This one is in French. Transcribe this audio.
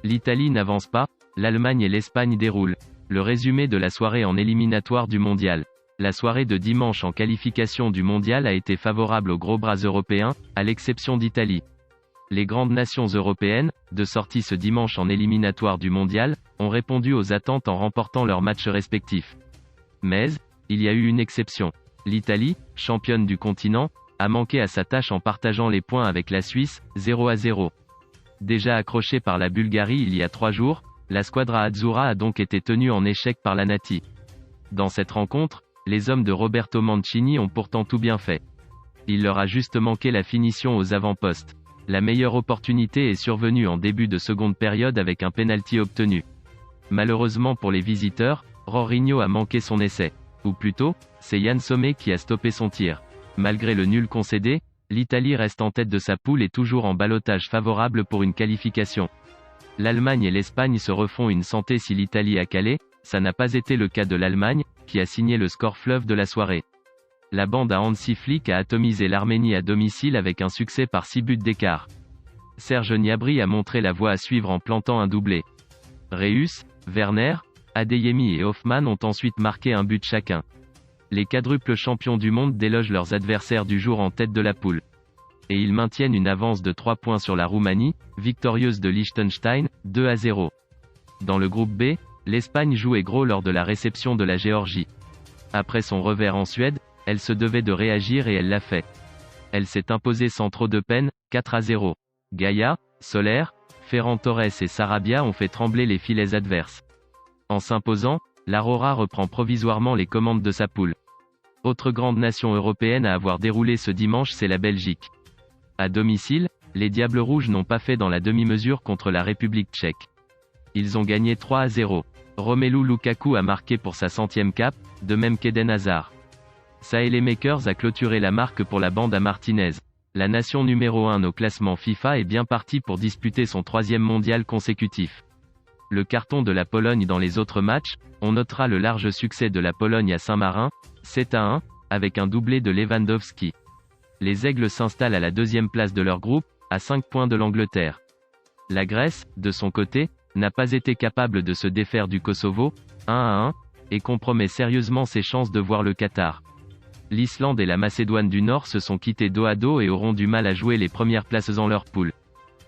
L'Italie n'avance pas, l'Allemagne et l'Espagne déroulent. Le résumé de la soirée en éliminatoire du mondial. La soirée de dimanche en qualification du mondial a été favorable aux gros bras européens, à l'exception d'Italie. Les grandes nations européennes, de sortie ce dimanche en éliminatoire du mondial, ont répondu aux attentes en remportant leurs matchs respectifs. Mais, il y a eu une exception. L'Italie, championne du continent, a manqué à sa tâche en partageant les points avec la Suisse, 0-0. Déjà accrochée par la Bulgarie il y a 3 jours, la squadra azzurra a donc été tenue en échec par la Nati. Dans cette rencontre, les hommes de Roberto Mancini ont pourtant tout bien fait. Il leur a juste manqué la finition aux avant-postes. La meilleure opportunité est survenue en début de seconde période avec un penalty obtenu. Malheureusement pour les visiteurs, Rorinho a manqué son essai. Ou plutôt, c'est Yann Sommet qui a stoppé son tir. Malgré le nul concédé, l'Italie reste en tête de sa poule et toujours en ballottage favorable pour une qualification. L'Allemagne et l'Espagne se refont une santé si l'Italie a calé, ça n'a pas été le cas de l'Allemagne, qui a signé le score fleuve de la soirée. La bande à Hansi Flick a atomisé l'Arménie à domicile avec un succès par 6 buts d'écart. Serge Gnabry a montré la voie à suivre en plantant un doublé. Reus, Werner, Adeyemi et Hoffmann ont ensuite marqué un but chacun. Les quadruples champions du monde délogent leurs adversaires du jour en tête de la poule. Et ils maintiennent une avance de 3 points sur la Roumanie, victorieuse de Liechtenstein, 2-0. Dans le groupe B, l'Espagne jouait gros lors de la réception de la Géorgie. Après son revers en Suède, elle se devait de réagir et elle l'a fait. Elle s'est imposée sans trop de peine, 4-0. Gaïa, Soler, Ferran Torres et Sarabia ont fait trembler les filets adverses. En s'imposant, l'Aurora reprend provisoirement les commandes de sa poule. Autre grande nation européenne à avoir déroulé ce dimanche, c'est la Belgique. À domicile, les Diables Rouges n'ont pas fait dans la demi-mesure contre la République tchèque. Ils ont gagné 3-0. Romelu Lukaku a marqué pour sa 100e cape, de même qu'Eden Hazard. Saelemaekers a clôturé la marque pour la bande à Martinez. La nation numéro 1 au classement FIFA est bien partie pour disputer son 3e mondial consécutif. Le carton de la Pologne dans les autres matchs, on notera le large succès de la Pologne à Saint-Marin, 7-1, avec un doublé de Lewandowski. Les Aigles s'installent à la 2e place de leur groupe, à 5 points de l'Angleterre. La Grèce, de son côté, n'a pas été capable de se défaire du Kosovo, 1-1, et compromet sérieusement ses chances de voir le Qatar. L'Islande et la Macédoine du Nord se sont quittés dos à dos et auront du mal à jouer les premières places en leur poule.